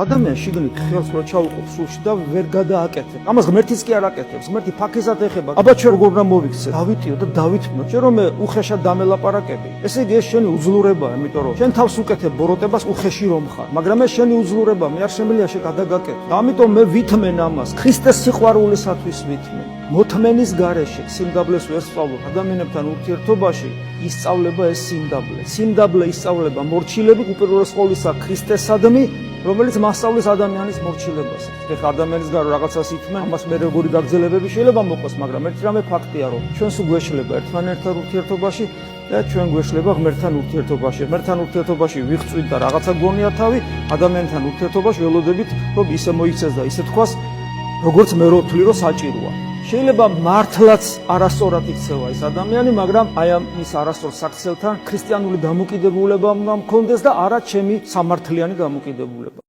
ადამიანს შიგნით ხელს რო ჩაუყობს სულში და ვერ გადააკეთებს. ამას ღმერთიც კი არ აკეთებს. ღმერთი ფაქიზად ეხება. აბა ჩვენ როგორ უნდა მოვიქცე? დავითიო და დავითმო. ჩვენ რომ უხეშად დამელაპარაკები. ესე იგი ეს შენი უძლურებაა, იმიტომ რომ შენ თავს უკეთებ ბოროტებას უხეში რომ ხარ. მაგრამ ეს შენი უძლურება, მე არ შემიძლია შეგადაგაკეთო. და ამიტომ მე ვითმენ ამას. ქრისტეს სიყვარულისათვის ვითმენ. მოთმენის გარეშე სიმდაბლეს ვერ სწავლობ ადამიანებთან ურთიერთობაში ისწავლება ეს სიმდაბლე. სიმდაბლე ისწავლება მორჩილებით უპირველეს ყოვლისა ქრისტესადმი, რომელიც მასწავლის ადამიანის მორჩილებას. ეხლა ადამიანის გარო რაღაცას ითმენ, ამას მე როგორი გაგრძელებები შეიძლება მოყოს, მაგრამ ერთი რამე ფაქტია, რომ ჩვენ სულ გვეშლება ერთმანეთთან ურთიერთობაში და ჩვენ გვეშლება ღმერთთან ურთიერთობაში. ღმერთთან ურთიერთობაში ვიღწვით და რაღაცა გონია თავი, ადამიანთან ურთიერთობაში ველოდებით, რომ ისე მოიქცეს და ისე თქვას, როგორც მე რო ვთვლი, რომ საჭიროა. შეიძლება მართლაც არასწორად იქცევა ეს ადამიანი, მაგრამ აი ამ ის არასწორ საქცელთან ქრისტიანული დამოკიდებულება უნდა მქონდეს და არა ჩემი სამართლიანი დამოკიდებულება.